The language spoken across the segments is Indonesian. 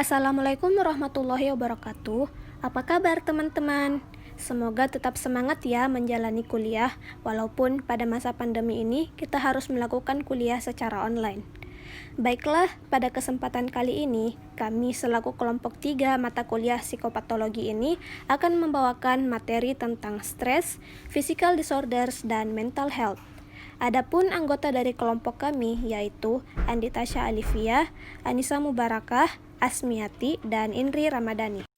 Assalamualaikum warahmatullahi wabarakatuh. Apa kabar teman-teman? Semoga tetap semangat ya menjalani kuliah, walaupun pada masa pandemi ini kita harus melakukan kuliah secara online. Baiklah, pada kesempatan kali ini, kami selaku kelompok 3 mata kuliah psikopatologi ini akan membawakan materi tentang stres, physical disorders, dan mental health. Adapun anggota dari kelompok kami yaitu Andi Tasya Alifia, Anissa Mubarakah, Asmiati, dan Indri Ramadhani.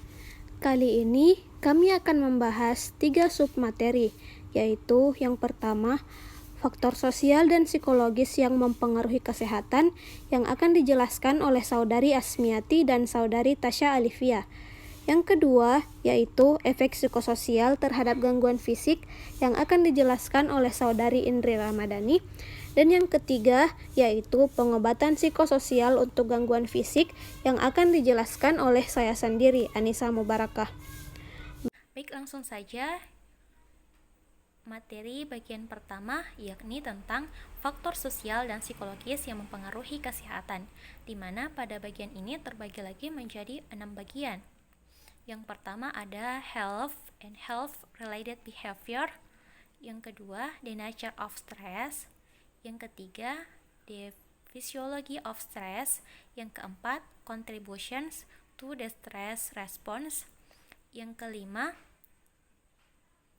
Kali ini kami akan membahas 3 submateri, yaitu yang pertama, faktor sosial dan psikologis yang mempengaruhi kesehatan yang akan dijelaskan oleh Saudari Asmiati dan Saudari Tasya Alifia. Yang kedua, yaitu efek psikososial terhadap gangguan fisik yang akan dijelaskan oleh Saudari Indri Ramadhani. Dan yang ketiga, yaitu pengobatan psikososial untuk gangguan fisik yang akan dijelaskan oleh saya sendiri, Anissa Mubarakah. Baik, langsung saja materi bagian pertama yakni tentang faktor sosial dan psikologis yang mempengaruhi kesehatan, di mana pada bagian ini terbagi lagi menjadi 6 bagian. Yang pertama ada health and health-related behavior. Yang kedua, the nature of stress. Yang ketiga, the physiology of stress. Yang keempat, contributions to the stress response. Yang kelima,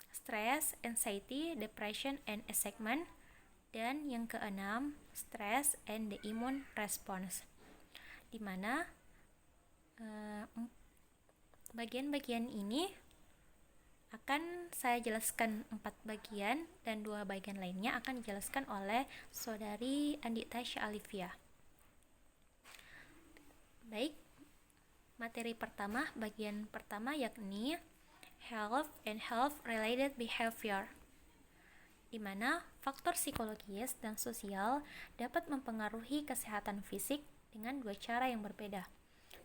stress, anxiety, depression, and excitement. Dan yang keenam, stress and the immune response. Di mana bagian-bagian ini akan saya jelaskan 4 bagian dan 2 bagian lainnya akan dijelaskan oleh Saudari Andi Tasya Alifia. Baik, materi pertama, bagian pertama yakni health and health-related behavior, di mana faktor psikologis dan sosial dapat mempengaruhi kesehatan fisik dengan 2 cara yang berbeda.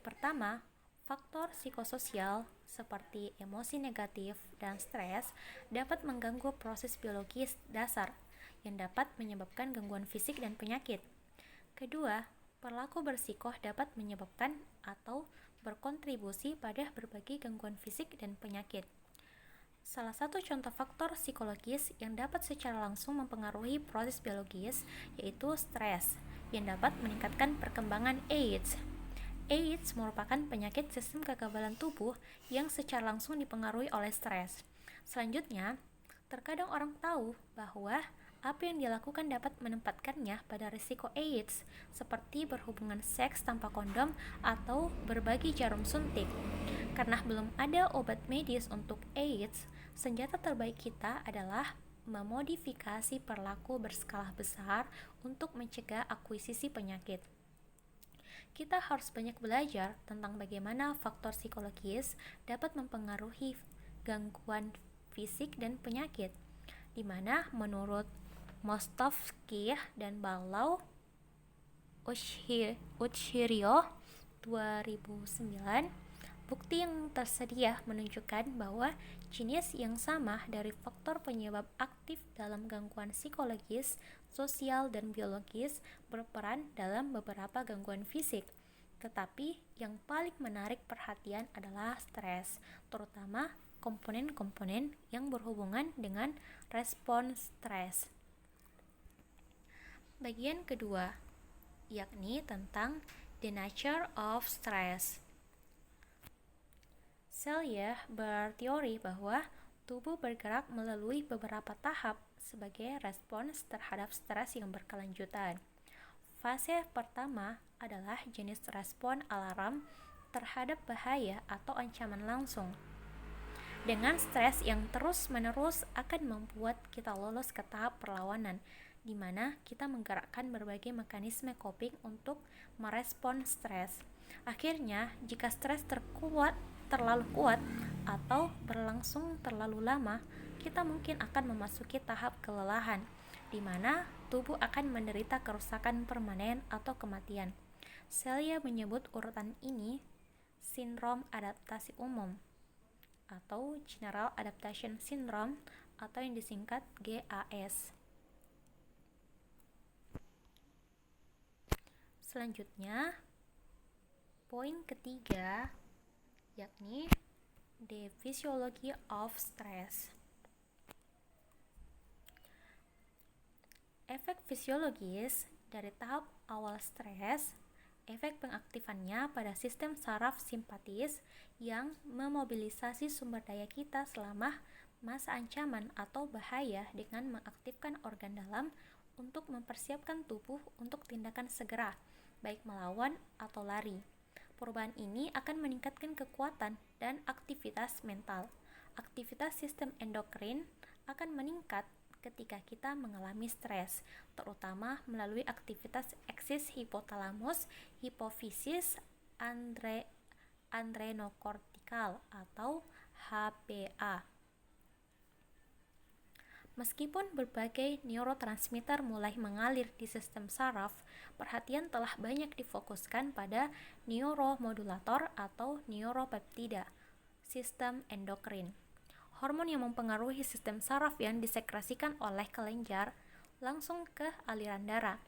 Pertama, faktor psikososial seperti emosi negatif dan stres dapat mengganggu proses biologis dasar yang dapat menyebabkan gangguan fisik dan penyakit. Kedua, perilaku bersikoh dapat menyebabkan atau berkontribusi pada berbagai gangguan fisik dan penyakit. Salah satu contoh faktor psikologis yang dapat secara langsung mempengaruhi proses biologis yaitu stres, yang dapat meningkatkan perkembangan AIDS. AIDS merupakan penyakit sistem kekebalan tubuh yang secara langsung dipengaruhi oleh stres. Selanjutnya, terkadang orang tahu bahwa apa yang dilakukan dapat menempatkannya pada risiko AIDS, seperti berhubungan seks tanpa kondom atau berbagi jarum suntik. Karena belum ada obat medis untuk AIDS, senjata terbaik kita adalah memodifikasi perilaku berskala besar untuk mencegah akuisisi penyakit. Kita harus banyak belajar tentang bagaimana faktor psikologis dapat mempengaruhi gangguan fisik dan penyakit, di mana menurut Mostovskih dan Barlow Utschirio 2009, bukti yang tersedia menunjukkan bahwa jenis yang sama dari faktor penyebab aktif dalam gangguan psikologis, sosial, dan biologis berperan dalam beberapa gangguan fisik. Tetapi yang paling menarik perhatian adalah stres, terutama komponen-komponen yang berhubungan dengan respons stres. Bagian kedua, yakni tentang the nature of stress. Selye berteori bahwa tubuh bergerak melalui beberapa tahap sebagai respons terhadap stres yang berkelanjutan. Fase pertama adalah jenis respon alarm terhadap bahaya atau ancaman langsung. Dengan stres yang terus-menerus akan membuat kita lolos ke tahap perlawanan, di mana kita menggerakkan berbagai mekanisme coping untuk merespon stres. Akhirnya, jika stres terlalu kuat atau berlangsung terlalu lama, kita mungkin akan memasuki tahap kelelahan, di mana tubuh akan menderita kerusakan permanen atau kematian. Selye menyebut urutan ini sindrom adaptasi umum atau General Adaptation Syndrome atau yang disingkat GAS. Selanjutnya, Poin ketiga yakni the physiology of stress. Efek fisiologis dari tahap awal stres, efek pengaktifannya pada sistem saraf simpatis yang memobilisasi sumber daya kita selama masa ancaman atau bahaya dengan mengaktifkan organ dalam untuk mempersiapkan tubuh untuk tindakan segera, baik melawan atau lari. Perubahan ini akan meningkatkan kekuatan dan aktivitas mental. Aktivitas sistem endokrin akan meningkat ketika kita mengalami stres, terutama melalui aktivitas eksis hipotalamus, hipofisis, adrenokortikal atau HPA. Meskipun berbagai neurotransmitter mulai mengalir di sistem saraf, perhatian telah banyak difokuskan pada neuromodulator atau neuropeptida, sistem endokrin. Hormon yang mempengaruhi sistem saraf yang disekresikan oleh kelenjar langsung ke aliran darah.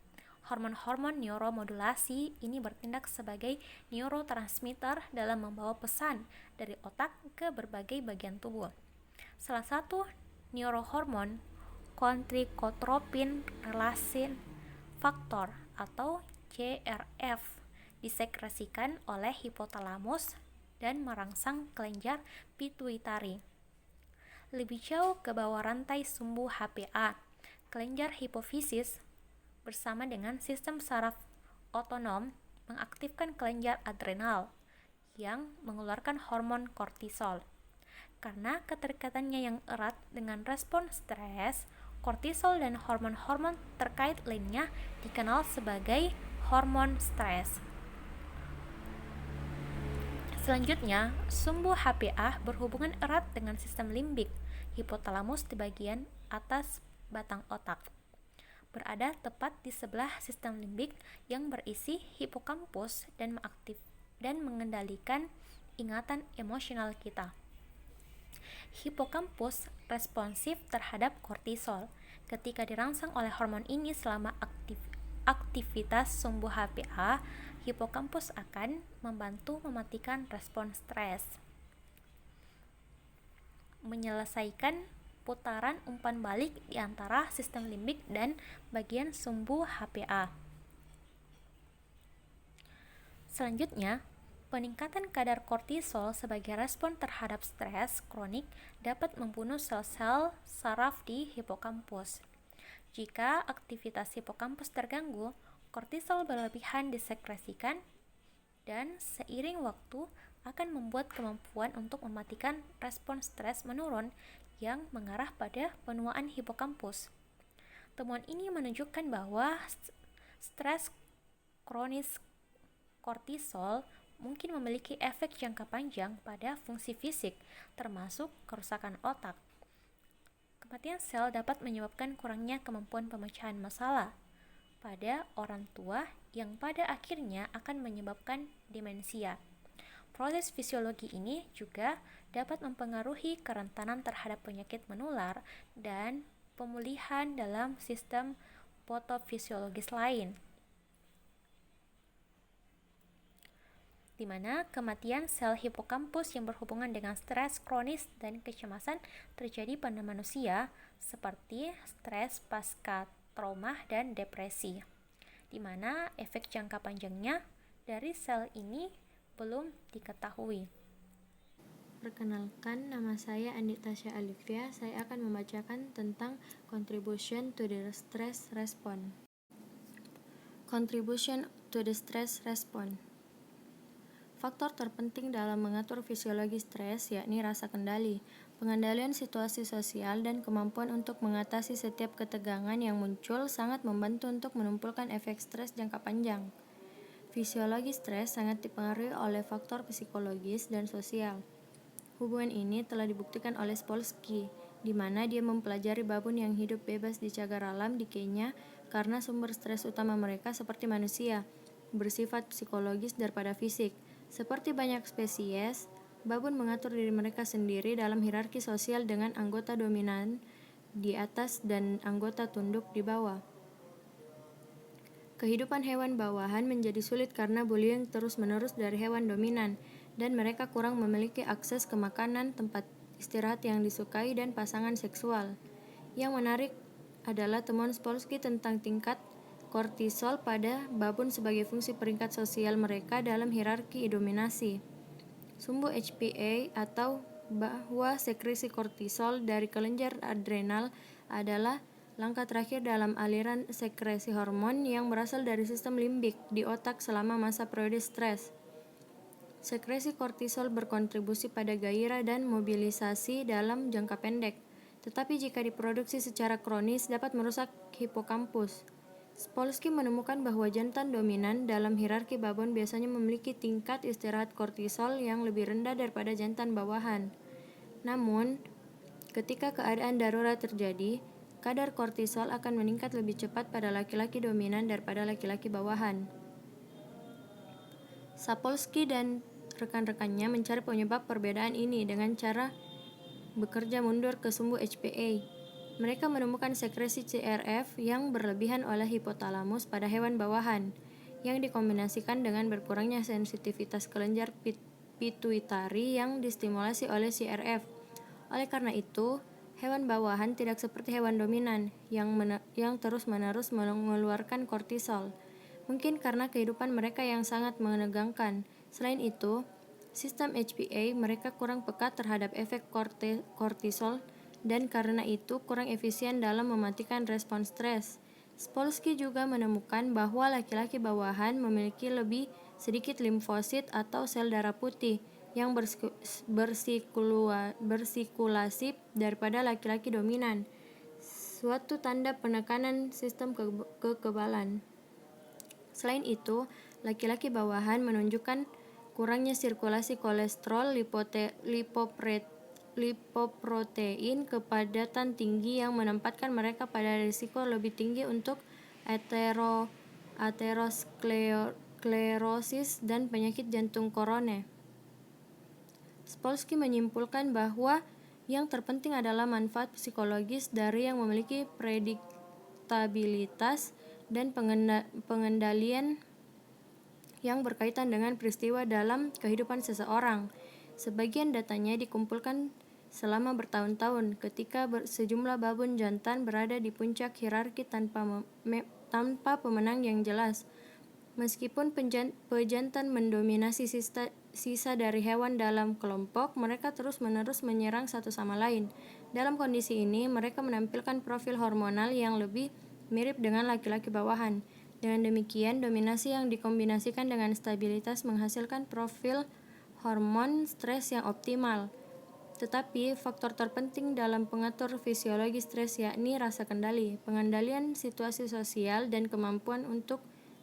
Hormon-hormon neuromodulasi ini bertindak sebagai neurotransmitter dalam membawa pesan dari otak ke berbagai bagian tubuh. Salah satu neurohormon, gonadotropin releasing factor atau GRF, disekresikan oleh hipotalamus dan merangsang kelenjar pituitari. Lebih jauh ke bawah rantai sumbu HPA, kelenjar hipofisis bersama dengan sistem saraf otonom mengaktifkan kelenjar adrenal yang mengeluarkan hormon kortisol. Karena keterikatannya yang erat dengan respon stres, kortisol dan hormon-hormon terkait lainnya dikenal sebagai hormon stres. Selanjutnya, sumbu HPA berhubungan erat dengan sistem limbik, hipotalamus di bagian atas batang otak. Berada tepat di sebelah sistem limbik yang berisi hipokampus dan mengendalikan ingatan emosional kita. Hipokampus responsif terhadap kortisol. Ketika dirangsang oleh hormon ini selama aktivitas sumbu HPA, hipokampus akan membantu mematikan respon stres, menyelesaikan putaran umpan balik di antara sistem limbik dan bagian sumbu HPA. Selanjutnya, peningkatan kadar kortisol sebagai respon terhadap stres kronik dapat membunuh sel-sel saraf di hipokampus. Jika aktivitas hipokampus terganggu, kortisol berlebihan disekresikan dan seiring waktu akan membuat kemampuan untuk mematikan respon stres menurun yang mengarah pada penuaan hipokampus. Temuan ini menunjukkan bahwa stres kronis kortisol mungkin memiliki efek jangka panjang pada fungsi fisik, termasuk kerusakan otak. Kematian sel dapat menyebabkan kurangnya kemampuan pemecahan masalah pada orang tua yang pada akhirnya akan menyebabkan demensia. Proses fisiologi ini juga dapat mempengaruhi kerentanan terhadap penyakit menular dan pemulihan dalam sistem patofisiologis lain, di mana kematian sel hipokampus yang berhubungan dengan stres kronis dan kecemasan terjadi pada manusia seperti stres pasca trauma dan depresi, di mana efek jangka panjangnya dari sel ini belum diketahui. Perkenalkan, nama saya Andi Tasya Alivia. Saya akan membacakan tentang contribution to the stress response. Contribution to the stress response. Faktor terpenting dalam mengatur fisiologi stres yakni rasa kendali, pengendalian situasi sosial, dan kemampuan untuk mengatasi setiap ketegangan yang muncul sangat membantu untuk menumpukan efek stres jangka panjang. Fisiologi stres sangat dipengaruhi oleh faktor psikologis dan sosial. Hubungan ini telah dibuktikan oleh Spolsky, di mana dia mempelajari babon yang hidup bebas di cagar alam di Kenya karena sumber stres utama mereka seperti manusia, bersifat psikologis daripada fisik. Seperti banyak spesies, babon mengatur diri mereka sendiri dalam hierarki sosial dengan anggota dominan di atas dan anggota tunduk di bawah. Kehidupan hewan bawahan menjadi sulit karena bullying terus-menerus dari hewan dominan, dan mereka kurang memiliki akses ke makanan, tempat istirahat yang disukai, dan pasangan seksual. Yang menarik adalah temuan Spolsky tentang tingkat kortisol pada babon sebagai fungsi peringkat sosial mereka dalam hierarki dominasi. Sumbu HPA atau bahwa sekresi kortisol dari kelenjar adrenal adalah langkah terakhir dalam aliran sekresi hormon yang berasal dari sistem limbik di otak selama masa periode stres. Sekresi kortisol berkontribusi pada gairah dan mobilisasi dalam jangka pendek, tetapi jika diproduksi secara kronis dapat merusak hipokampus. Spolsky menemukan bahwa jantan dominan dalam hierarki babon biasanya memiliki tingkat istirahat kortisol yang lebih rendah daripada jantan bawahan. Namun, ketika keadaan darurat terjadi, kadar kortisol akan meningkat lebih cepat pada laki-laki dominan daripada laki-laki bawahan. Sapolsky dan rekan-rekannya mencari penyebab perbedaan ini dengan cara bekerja mundur ke sumbu HPA. Mereka menemukan sekresi CRF yang berlebihan oleh hipotalamus pada hewan bawahan, yang dikombinasikan dengan berkurangnya sensitivitas kelenjar pituitari yang distimulasi oleh CRF. Oleh karena itu, hewan bawahan tidak seperti hewan dominan yang terus-menerus mengeluarkan kortisol, mungkin karena kehidupan mereka yang sangat menegangkan. Selain itu, sistem HPA mereka kurang peka terhadap efek kortisol dan karena itu kurang efisien dalam mematikan respon stres. Spolsky juga menemukan bahwa laki-laki bawahan memiliki lebih sedikit limfosit atau sel darah putih yang bersirkulasi daripada laki-laki dominan, suatu tanda penekanan sistem kekebalan. Selain itu, laki-laki bawahan menunjukkan kurangnya sirkulasi kolesterol, lipoprotein, kepadatan tinggi yang menempatkan mereka pada risiko lebih tinggi untuk aterosklerosis dan penyakit jantung koroner. Spolsky menyimpulkan bahwa yang terpenting adalah manfaat psikologis dari yang memiliki prediktabilitas dan pengendalian yang berkaitan dengan peristiwa dalam kehidupan seseorang. Sebagian datanya dikumpulkan selama bertahun-tahun ketika sejumlah babon jantan berada di puncak hierarki tanpa pemenang yang jelas. Meskipun pejantan mendominasi sisa dari hewan dalam kelompok, mereka terus-menerus menyerang satu sama lain. Dalam kondisi ini, mereka menampilkan profil hormonal yang lebih mirip dengan laki-laki bawahan. Dengan demikian, dominasi yang dikombinasikan dengan stabilitas menghasilkan profil hormon stres yang optimal. Tetapi, faktor terpenting dalam pengatur fisiologi stres yakni rasa kendali, pengendalian situasi sosial, dan kemampuan untuk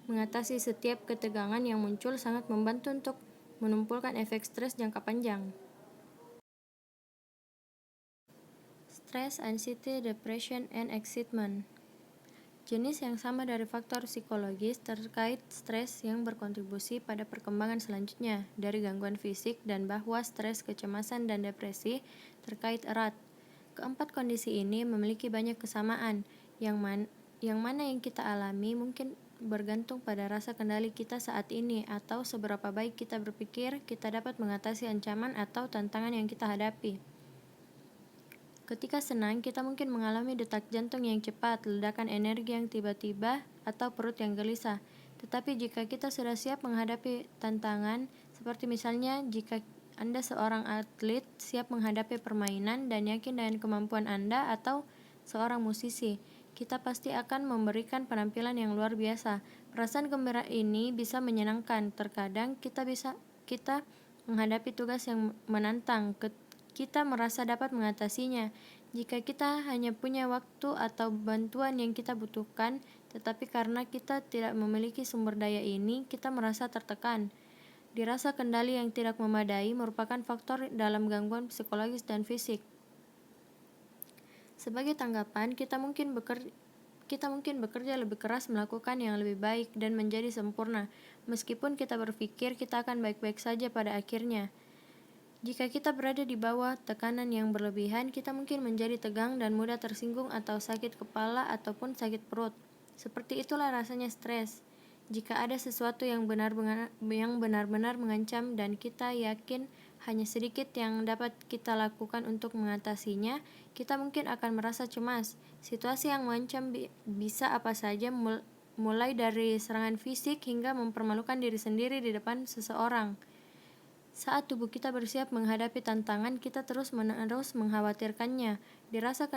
mengatasi setiap ketegangan yang muncul sangat membantu untuk menumpulkan efek stres jangka panjang. Stress, anxiety, depression, and excitement. Jenis yang sama dari faktor psikologis terkait stres yang berkontribusi pada perkembangan selanjutnya dari gangguan fisik dan bahwa stres, kecemasan, dan depresi terkait erat. Keempat kondisi ini memiliki banyak kesamaan, yang mana yang kita alami mungkin bergantung pada rasa kendali kita saat ini atau seberapa baik kita berpikir kita dapat mengatasi ancaman atau tantangan yang kita hadapi. Ketika senang, kita mungkin mengalami detak jantung yang cepat, ledakan energi yang tiba-tiba, atau perut yang gelisah. Tetapi jika kita sudah siap menghadapi tantangan, seperti misalnya jika Anda seorang atlet siap menghadapi permainan dan yakin dengan kemampuan Anda, atau seorang musisi, kita pasti akan memberikan penampilan yang luar biasa. Perasaan gembira ini bisa menyenangkan. Terkadang kita menghadapi tugas yang menantang. Kita merasa dapat mengatasinya. Jika kita hanya punya waktu atau bantuan yang kita butuhkan, tetapi karena kita tidak memiliki sumber daya ini, kita merasa tertekan. Dirasa kendali yang tidak memadai merupakan faktor dalam gangguan psikologis dan fisik. Sebagai tanggapan, kita mungkin bekerja lebih keras melakukan yang lebih baik dan menjadi sempurna, meskipun kita berpikir kita akan baik-baik saja pada akhirnya. Jika kita berada di bawah tekanan yang berlebihan, kita mungkin menjadi tegang dan mudah tersinggung atau sakit kepala ataupun sakit perut. Seperti itulah rasanya stres. Jika ada sesuatu yang benar-benar mengancam dan kita yakin hanya sedikit yang dapat kita lakukan untuk mengatasinya, kita mungkin akan merasa cemas. Situasi yang mengancam bisa apa saja, mulai dari serangan fisik hingga mempermalukan diri sendiri di depan seseorang. Saat tubuh kita bersiap menghadapi tantangan, kita terus-menerus mengkhawatirkannya. Rasa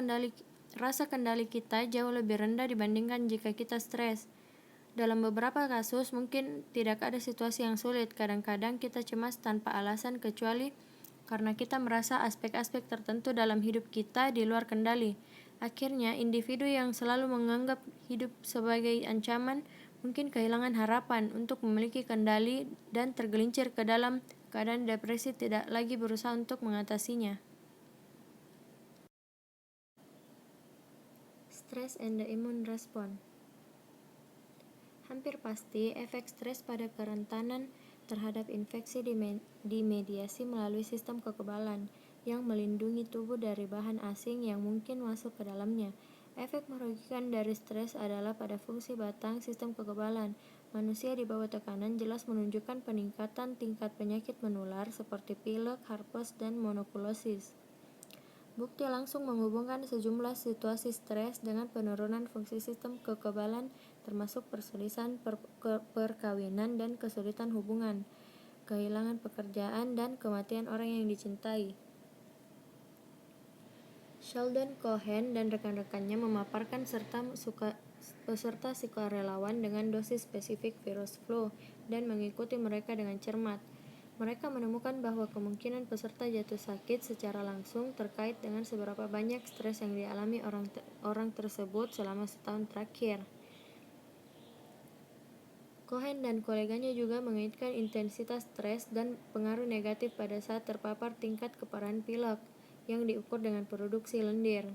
kendali kita jauh lebih rendah dibandingkan jika kita stres. Dalam beberapa kasus, mungkin tidak ada situasi yang sulit. Kadang-kadang kita cemas tanpa alasan kecuali karena kita merasa aspek-aspek tertentu dalam hidup kita di luar kendali. Akhirnya, individu yang selalu menganggap hidup sebagai ancaman mungkin kehilangan harapan untuk memiliki kendali dan tergelincir ke dalam keadaan depresi, tidak lagi berusaha untuk mengatasinya. Stress and the immune response. Hampir pasti, efek stres pada kerentanan terhadap infeksi dimediasi melalui sistem kekebalan yang melindungi tubuh dari bahan asing yang mungkin masuk ke dalamnya. Efek merugikan dari stres adalah pada fungsi batang sistem kekebalan. Manusia di bawah tekanan jelas menunjukkan peningkatan tingkat penyakit menular seperti pilek, herpes, dan monokulosis. Bukti langsung menghubungkan sejumlah situasi stres dengan penurunan fungsi sistem kekebalan, termasuk perselisihan perkawinan dan kesulitan hubungan, kehilangan pekerjaan, dan kematian orang yang dicintai. Sheldon Cohen dan rekan-rekannya memaparkan peserta sukarelawan dengan dosis spesifik virus flu dan mengikuti mereka dengan cermat. Mereka menemukan bahwa kemungkinan peserta jatuh sakit secara langsung terkait dengan seberapa banyak stres yang dialami orang tersebut selama setahun terakhir. Cohen dan koleganya juga mengaitkan intensitas stres dan pengaruh negatif pada saat terpapar tingkat keparahan pilek yang diukur dengan produksi lendir.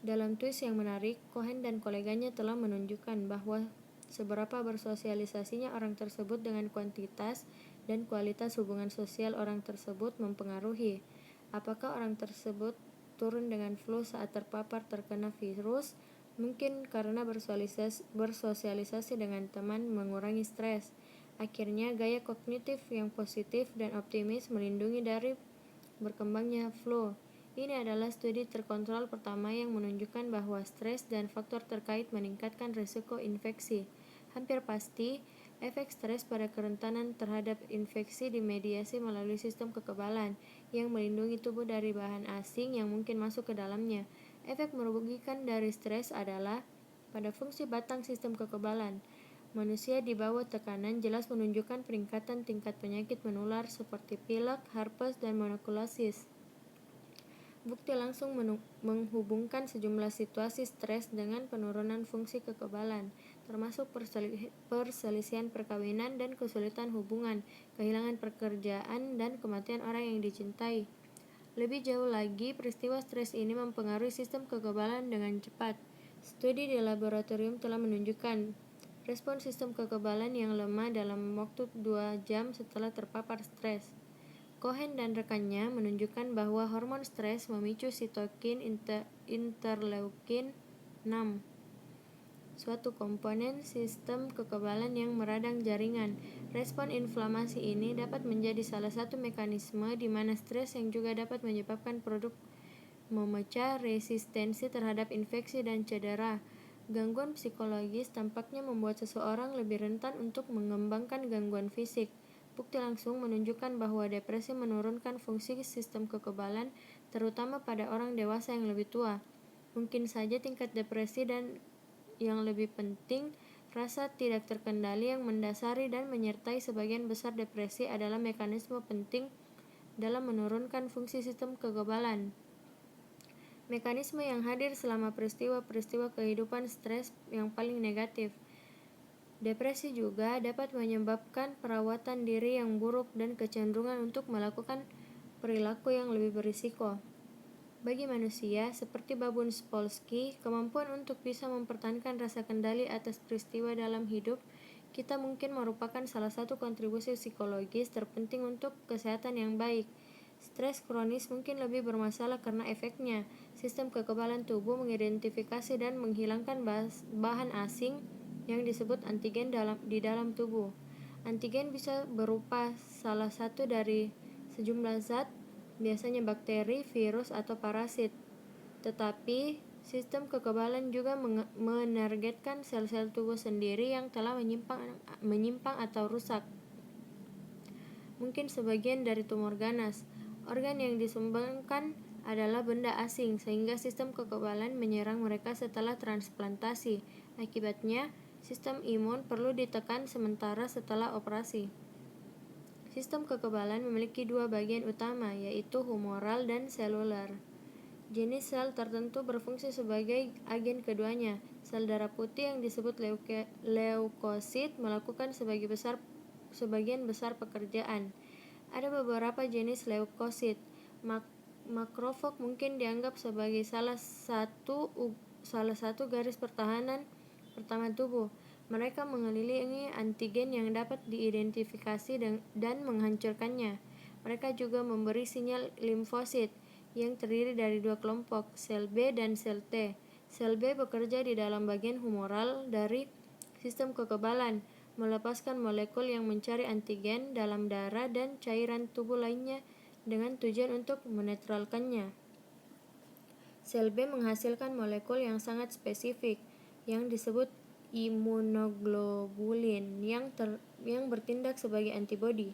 Dalam twist yang menarik, Cohen dan koleganya telah menunjukkan bahwa seberapa bersosialisasinya orang tersebut dengan kuantitas dan kualitas hubungan sosial orang tersebut mempengaruhi apakah orang tersebut turun dengan flu saat terkena virus. Mungkin karena bersosialisasi dengan teman mengurangi stres. Akhirnya, gaya kognitif yang positif dan optimis melindungi dari berkembangnya flu. Ini adalah studi terkontrol pertama yang menunjukkan bahwa stres dan faktor terkait meningkatkan risiko infeksi. Hampir pasti, efek stres pada kerentanan terhadap infeksi dimediasi melalui sistem kekebalan yang melindungi tubuh dari bahan asing yang mungkin masuk ke dalamnya. Efek merugikan dari stres adalah pada fungsi batang sistem kekebalan. Manusia di bawah tekanan jelas menunjukkan peningkatan tingkat penyakit menular seperti pilek, herpes, dan monokulosis. Bukti langsung menghubungkan sejumlah situasi stres dengan penurunan fungsi kekebalan, termasuk perselisihan perkawinan dan kesulitan hubungan, kehilangan pekerjaan, dan kematian orang yang dicintai. Lebih jauh lagi, peristiwa stres ini mempengaruhi sistem kekebalan dengan cepat. Studi di laboratorium telah menunjukkan respon sistem kekebalan yang lemah dalam waktu 2 jam setelah terpapar stres. Cohen dan rekannya menunjukkan bahwa hormon stres memicu sitokin interleukin 6, suatu komponen sistem kekebalan yang meradang jaringan. Respon inflamasi ini dapat menjadi salah satu mekanisme di mana stres yang juga dapat menyebabkan produk memecah resistensi terhadap infeksi dan cedera. Gangguan psikologis tampaknya membuat seseorang lebih rentan untuk mengembangkan gangguan fisik. Bukti langsung menunjukkan bahwa depresi menurunkan fungsi sistem kekebalan, terutama pada orang dewasa yang lebih tua. Mungkin saja tingkat depresi dan yang lebih penting, rasa tidak terkendali yang mendasari dan menyertai sebagian besar depresi adalah mekanisme penting dalam menurunkan fungsi sistem kekebalan. Mekanisme yang hadir selama peristiwa-peristiwa kehidupan stres yang paling negatif. Depresi juga dapat menyebabkan perawatan diri yang buruk dan kecenderungan untuk melakukan perilaku yang lebih berisiko. Bagi manusia, seperti Babun Spolsky, kemampuan untuk bisa mempertahankan rasa kendali atas peristiwa dalam hidup kita mungkin merupakan salah satu kontribusi psikologis terpenting untuk kesehatan yang baik. Stres kronis mungkin lebih bermasalah karena efeknya. Sistem kekebalan tubuh mengidentifikasi dan menghilangkan bahan asing yang disebut antigen di dalam tubuh. Antigen bisa berupa salah satu dari sejumlah zat, biasanya bakteri, virus, atau parasit. Tetapi, sistem kekebalan juga menargetkan sel-sel tubuh sendiri yang telah menyimpang atau rusak. Mungkin sebagian dari tumor ganas. Organ yang disumbangkan adalah benda asing, sehingga sistem kekebalan menyerang mereka setelah transplantasi. Akibatnya, sistem imun perlu ditekan sementara setelah operasi. Sistem kekebalan memiliki dua bagian utama, yaitu humoral dan seluler. Jenis sel tertentu berfungsi sebagai agen keduanya. Sel darah putih yang disebut leukosit melakukan sebagian besar pekerjaan. Ada beberapa jenis leukosit. Makrofag mungkin dianggap sebagai salah satu garis pertahanan pertama tubuh. Mereka mengelilingi antigen yang dapat diidentifikasi dan menghancurkannya. Mereka juga memberi sinyal limfosit yang terdiri dari dua kelompok, sel B dan sel T. Sel B bekerja di dalam bagian humoral dari sistem kekebalan, melepaskan molekul yang mencari antigen dalam darah dan cairan tubuh lainnya dengan tujuan untuk menetralkannya. Sel B menghasilkan molekul yang sangat spesifik yang disebut imunoglobulin yang bertindak sebagai antibodi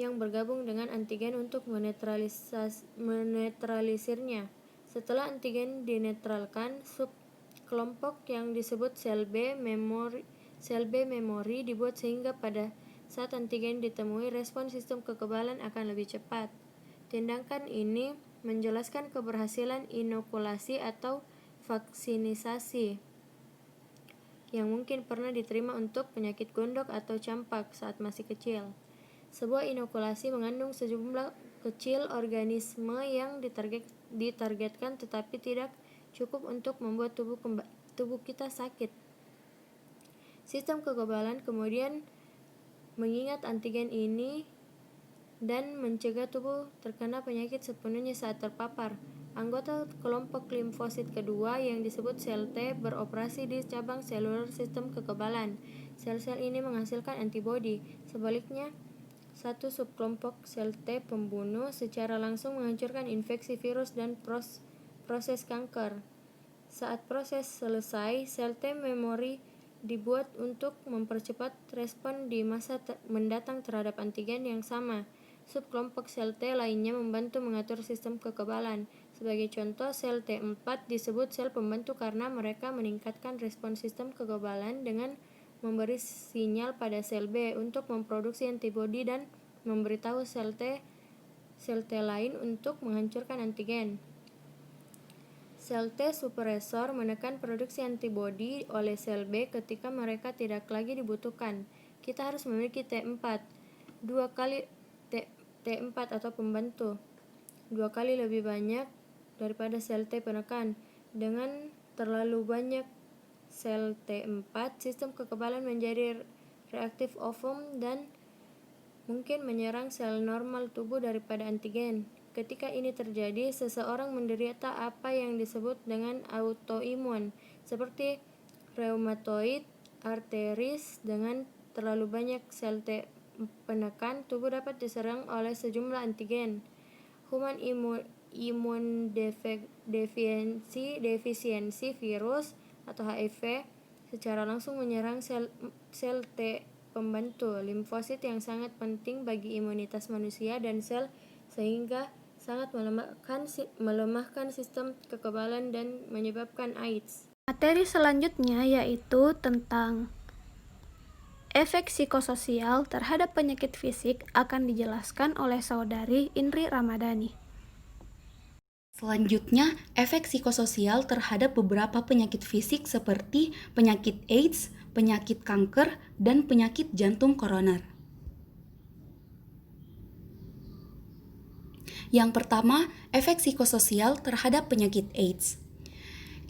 yang bergabung dengan antigen untuk menetralisirnya. Setelah antigen dinetralkan, subkelompok yang disebut sel B memori dibuat sehingga pada saat antigen ditemui, respon sistem kekebalan akan lebih cepat. Tindakan ini menjelaskan keberhasilan inokulasi atau vaksinisasi yang mungkin pernah diterima untuk penyakit gondok atau campak saat masih kecil. Sebuah inokulasi mengandung sejumlah kecil organisme yang ditargetkan tetapi tidak cukup untuk membuat tubuh kita sakit. Sistem kekebalan kemudian mengingat antigen ini dan mencegah tubuh terkena penyakit sepenuhnya saat terpapar. Anggota kelompok limfosit kedua yang disebut sel T beroperasi di cabang seluler sistem kekebalan. Sel-sel ini menghasilkan antibodi. Sebaliknya, satu subkelompok sel T pembunuh secara langsung menghancurkan infeksi virus dan proses kanker. Saat proses selesai, sel T memori dibuat untuk mempercepat respon di masa mendatang terhadap antigen yang sama. Subkelompok sel T lainnya membantu mengatur sistem kekebalan. Sebagai contoh, sel T4 disebut sel pembantu karena mereka meningkatkan respon sistem kekebalan dengan memberi sinyal pada sel B untuk memproduksi antibodi dan memberitahu sel T lain untuk menghancurkan antigen. Sel T suppresor menekan produksi antibodi oleh sel B ketika mereka tidak lagi dibutuhkan. Kita harus memiliki T4, dua kali T4 atau pembantu, dua kali lebih banyak daripada sel T penekan. Dengan terlalu banyak sel T4, sistem kekebalan menjadi reaktif ovum dan mungkin menyerang sel normal tubuh daripada antigen. Ketika ini terjadi, seseorang menderita apa yang disebut dengan autoimun, seperti rheumatoid arthritis. Dengan terlalu banyak sel T penekan, tubuh dapat diserang oleh sejumlah antigen. Human immunodeficiency virus atau HIV secara langsung menyerang sel T pembantu limfosit yang sangat penting bagi imunitas manusia dan sel, sehingga sangat melemahkan sistem kekebalan dan menyebabkan AIDS. Materi selanjutnya yaitu tentang efek psikososial terhadap penyakit fisik akan dijelaskan oleh saudari Indri Ramadhani. Selanjutnya, efek psikososial terhadap beberapa penyakit fisik seperti penyakit AIDS, penyakit kanker, dan penyakit jantung koroner. Yang pertama, efek psikososial terhadap penyakit AIDS.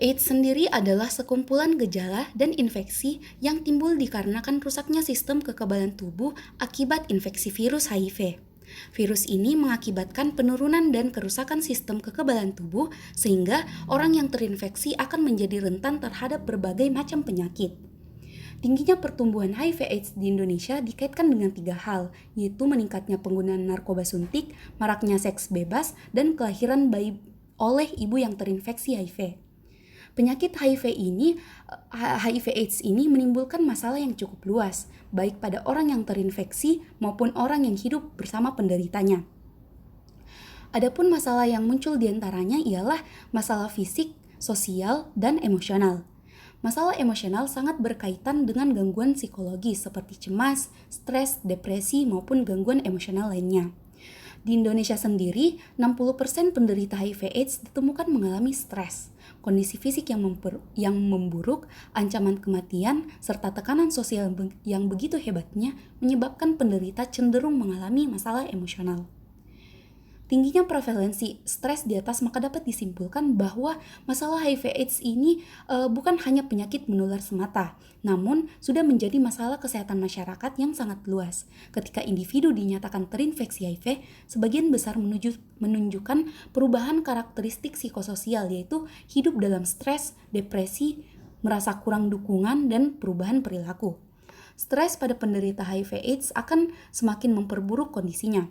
AIDS sendiri adalah sekumpulan gejala dan infeksi yang timbul dikarenakan rusaknya sistem kekebalan tubuh akibat infeksi virus HIV. Virus ini mengakibatkan penurunan dan kerusakan sistem kekebalan tubuh sehingga orang yang terinfeksi akan menjadi rentan terhadap berbagai macam penyakit. Tingginya pertumbuhan HIV/AIDS di Indonesia dikaitkan dengan 3 hal, yaitu meningkatnya penggunaan narkoba suntik, maraknya seks bebas, dan kelahiran bayi oleh ibu yang terinfeksi HIV. Penyakit HIV/AIDS ini menimbulkan masalah yang cukup luas, baik pada orang yang terinfeksi maupun orang yang hidup bersama penderitanya. Adapun masalah yang muncul diantaranya ialah masalah fisik, sosial, dan emosional. Masalah emosional sangat berkaitan dengan gangguan psikologis seperti cemas, stres, depresi, maupun gangguan emosional lainnya. Di Indonesia sendiri, 60% penderita HIV/AIDS ditemukan mengalami stres, kondisi fisik yang memburuk, ancaman kematian, serta tekanan sosial yang begitu hebatnya menyebabkan penderita cenderung mengalami masalah emosional. Tingginya prevalensi stres di atas, maka dapat disimpulkan bahwa masalah HIV/AIDS ini bukan hanya penyakit menular semata, namun sudah menjadi masalah kesehatan masyarakat yang sangat luas. Ketika individu dinyatakan terinfeksi HIV, sebagian besar menunjukkan perubahan karakteristik psikososial, yaitu hidup dalam stres, depresi, merasa kurang dukungan, dan perubahan perilaku. Stres pada penderita HIV/AIDS akan semakin memperburuk kondisinya.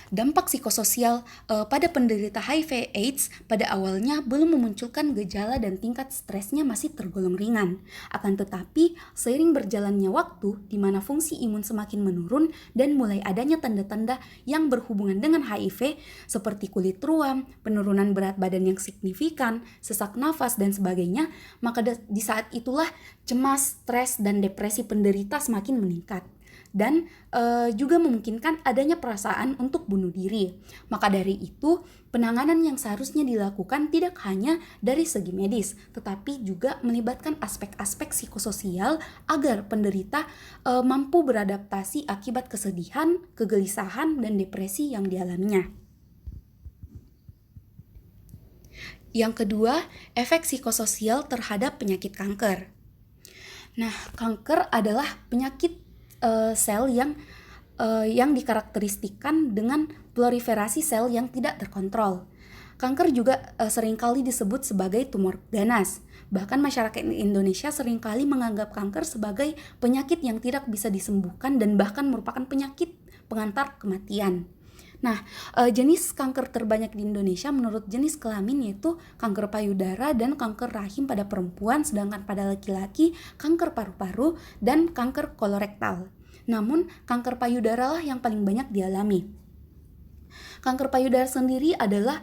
Dampak psikososial pada penderita HIV/AIDS pada awalnya belum memunculkan gejala dan tingkat stresnya masih tergolong ringan. Akan tetapi, seiring berjalannya waktu di mana fungsi imun semakin menurun dan mulai adanya tanda-tanda yang berhubungan dengan HIV seperti kulit ruam, penurunan berat badan yang signifikan, sesak nafas, dan sebagainya, maka di saat itulah cemas, stres, dan depresi penderita semakin meningkat. Dan juga memungkinkan adanya perasaan untuk bunuh diri. Maka dari itu, penanganan yang seharusnya dilakukan tidak hanya dari segi medis, tetapi juga melibatkan aspek-aspek psikososial agar penderita mampu beradaptasi akibat kesedihan, kegelisahan, dan depresi yang dialaminya. Yang kedua, efek psikososial terhadap penyakit kanker. Nah, kanker adalah penyakit sel yang dikarakteristikkan dengan proliferasi sel yang tidak terkontrol. Kanker juga seringkali disebut sebagai tumor ganas. Bahkan masyarakat Indonesia seringkali menganggap kanker sebagai penyakit yang tidak bisa disembuhkan dan bahkan merupakan penyakit pengantar kematian. Nah, jenis kanker terbanyak di Indonesia menurut jenis kelamin yaitu kanker payudara dan kanker rahim pada perempuan, sedangkan pada laki-laki kanker paru-paru dan kanker kolorektal. Namun, kanker payudara lah yang paling banyak dialami. Kanker payudara sendiri adalah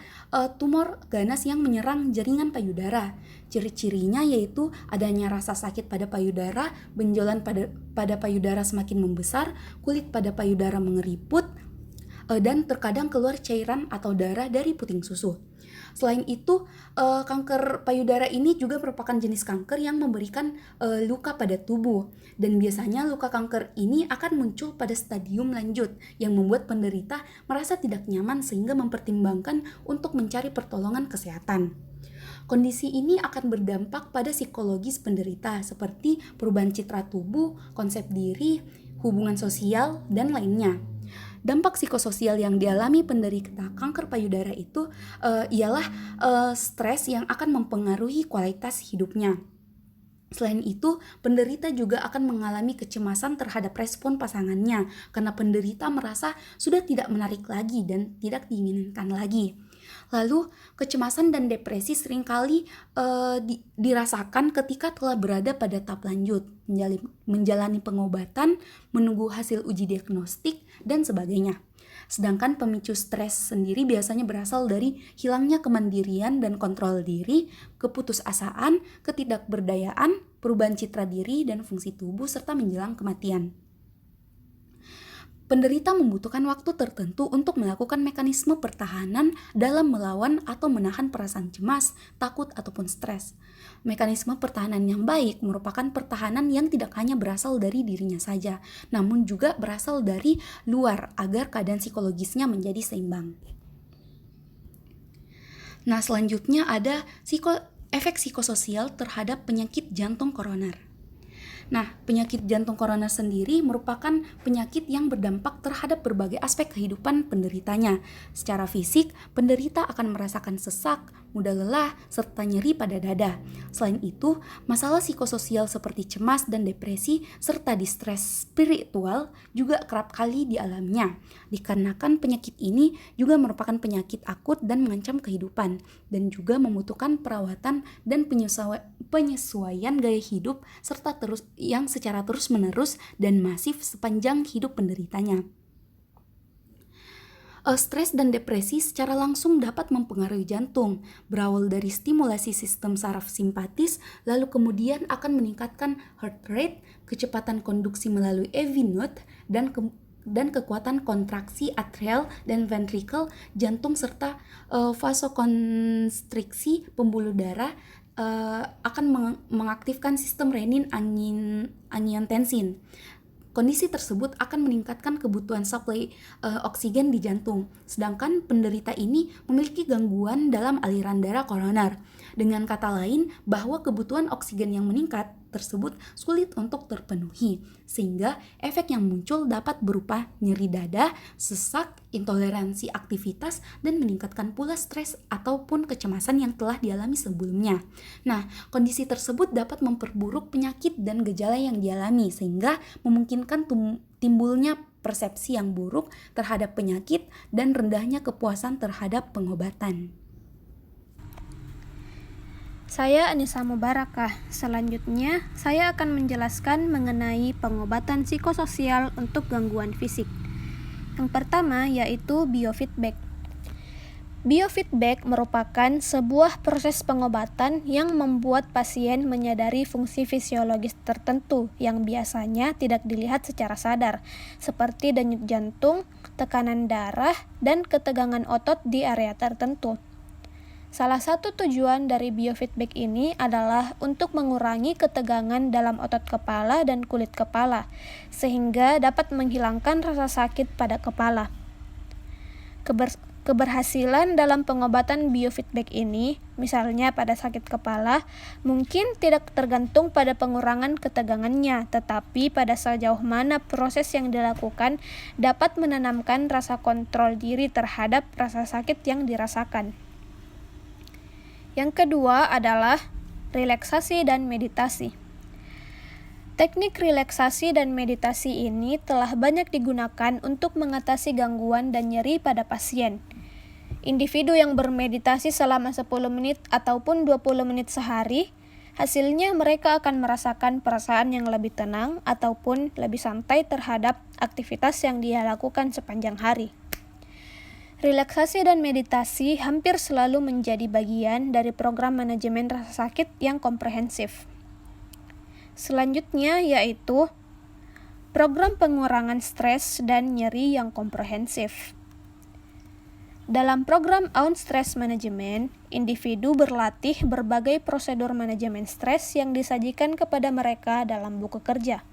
tumor ganas yang menyerang jaringan payudara. Ciri-cirinya yaitu adanya rasa sakit pada payudara, benjolan pada payudara semakin membesar, kulit pada payudara mengeriput, dan terkadang keluar cairan atau darah dari puting susu. Selain itu, kanker payudara ini juga merupakan jenis kanker yang memberikan luka pada tubuh. Dan biasanya luka kanker ini akan muncul pada stadium lanjut yang membuat penderita merasa tidak nyaman sehingga mempertimbangkan untuk mencari pertolongan kesehatan. Kondisi ini akan berdampak pada psikologis penderita seperti perubahan citra tubuh, konsep diri, hubungan sosial, dan lainnya. Dampak psikososial yang dialami penderita kanker payudara itu ialah stres yang akan mempengaruhi kualitas hidupnya. Selain itu, penderita juga akan mengalami kecemasan terhadap respon pasangannya karena penderita merasa sudah tidak menarik lagi dan tidak diinginkan lagi. Lalu, kecemasan dan depresi seringkali dirasakan ketika telah berada pada tahap lanjut, menjalani pengobatan, menunggu hasil uji diagnostik, dan sebagainya. Sedangkan pemicu stres sendiri biasanya berasal dari hilangnya kemandirian dan kontrol diri, keputusasaan, ketidakberdayaan, perubahan citra diri dan fungsi tubuh, serta menjelang kematian. Penderita membutuhkan waktu tertentu untuk melakukan mekanisme pertahanan dalam melawan atau menahan perasaan cemas, takut, ataupun stres. Mekanisme pertahanan yang baik merupakan pertahanan yang tidak hanya berasal dari dirinya saja, namun juga berasal dari luar agar keadaan psikologisnya menjadi seimbang. Nah, selanjutnya ada efek psikososial terhadap penyakit jantung koroner. Nah, penyakit jantung koroner sendiri merupakan penyakit yang berdampak terhadap berbagai aspek kehidupan penderitanya. Secara fisik, penderita akan merasakan sesak, mudah lelah, serta nyeri pada dada. Selain itu, masalah psikososial seperti cemas dan depresi serta distres spiritual juga kerap kali dialaminya. Dikarenakan penyakit ini juga merupakan penyakit akut dan mengancam kehidupan dan juga membutuhkan perawatan dan penyesuaian gaya hidup serta yang secara terus-menerus dan masif sepanjang hidup penderitanya. Stres dan depresi secara langsung dapat mempengaruhi jantung, berawal dari stimulasi sistem saraf simpatis, lalu kemudian akan meningkatkan heart rate, kecepatan konduksi melalui AV node, dan kekuatan kontraksi atrial dan ventricle jantung serta vasokonstriksi pembuluh darah akan mengaktifkan sistem renin-angiotensin. Kondisi tersebut akan meningkatkan kebutuhan suplai oksigen di jantung, sedangkan penderita ini memiliki gangguan dalam aliran darah koroner. Dengan kata lain, bahwa kebutuhan oksigen yang meningkat tersebut sulit untuk terpenuhi, sehingga efek yang muncul dapat berupa nyeri dada, sesak, intoleransi aktivitas, dan meningkatkan pula stres ataupun kecemasan yang telah dialami sebelumnya. Nah, kondisi tersebut dapat memperburuk penyakit dan gejala yang dialami, sehingga memungkinkan timbulnya persepsi yang buruk terhadap penyakit dan rendahnya kepuasan terhadap pengobatan. Saya Anissa Mubarakah. Selanjutnya, saya akan menjelaskan mengenai pengobatan psikososial untuk gangguan fisik. Yang pertama yaitu biofeedback. Biofeedback merupakan sebuah proses pengobatan yang membuat pasien menyadari fungsi fisiologis tertentu yang biasanya tidak dilihat secara sadar, seperti denyut jantung, tekanan darah, dan ketegangan otot di area tertentu. Salah satu tujuan dari biofeedback ini adalah untuk mengurangi ketegangan dalam otot kepala dan kulit kepala, sehingga dapat menghilangkan rasa sakit pada kepala. Keberhasilan dalam pengobatan biofeedback ini, misalnya pada sakit kepala, mungkin tidak tergantung pada pengurangan ketegangannya, tetapi pada sejauh mana proses yang dilakukan dapat menanamkan rasa kontrol diri terhadap rasa sakit yang dirasakan. Yang kedua adalah relaksasi dan meditasi. Teknik relaksasi dan meditasi ini telah banyak digunakan untuk mengatasi gangguan dan nyeri pada pasien. Individu yang bermeditasi selama 10 menit ataupun 20 menit sehari, hasilnya mereka akan merasakan perasaan yang lebih tenang ataupun lebih santai terhadap aktivitas yang dia lakukan sepanjang hari. Relaksasi dan meditasi hampir selalu menjadi bagian dari program manajemen rasa sakit yang komprehensif. Selanjutnya yaitu program pengurangan stres dan nyeri yang komprehensif. Dalam program Own Stress Management, individu berlatih berbagai prosedur manajemen stres yang disajikan kepada mereka dalam buku kerja.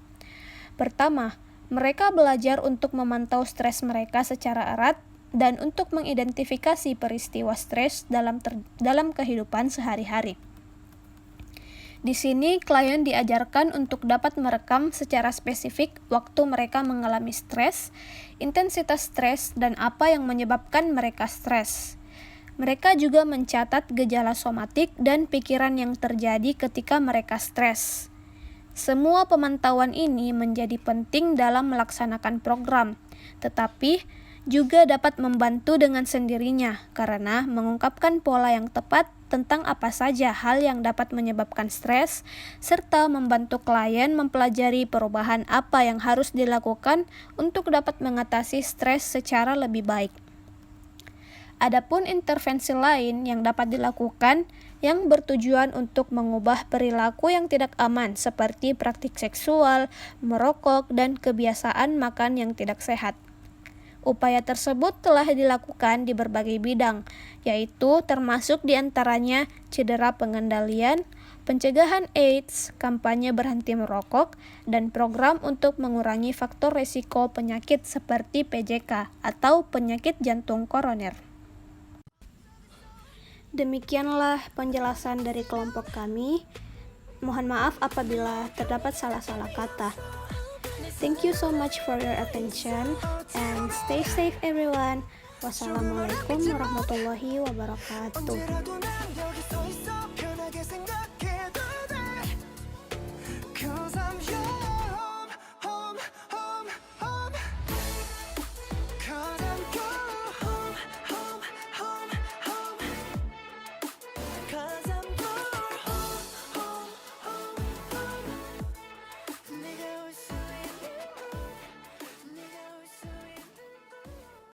Pertama, mereka belajar untuk memantau stres mereka secara erat dan untuk mengidentifikasi peristiwa stres dalam kehidupan sehari-hari. Di sini, klien diajarkan untuk dapat merekam secara spesifik waktu mereka mengalami stres, intensitas stres, dan apa yang menyebabkan mereka stres. Mereka juga mencatat gejala somatik dan pikiran yang terjadi ketika mereka stres. Semua pemantauan ini menjadi penting dalam melaksanakan program, tetapi juga dapat membantu dengan sendirinya karena mengungkapkan pola yang tepat tentang apa saja hal yang dapat menyebabkan stres, serta membantu klien mempelajari perubahan apa yang harus dilakukan untuk dapat mengatasi stres secara lebih baik. Adapun intervensi lain yang dapat dilakukan yang bertujuan untuk mengubah perilaku yang tidak aman seperti praktik seksual, merokok, dan kebiasaan makan yang tidak sehat. Upaya tersebut telah dilakukan di berbagai bidang, yaitu termasuk diantaranya cedera pengendalian, pencegahan AIDS, kampanye berhenti merokok, dan program untuk mengurangi faktor risiko penyakit seperti PJK atau penyakit jantung koroner. Demikianlah penjelasan dari kelompok kami. Mohon maaf apabila terdapat salah-salah kata. Thank you so much for your attention and stay safe everyone. Wassalamualaikum warahmatullahi wabarakatuh.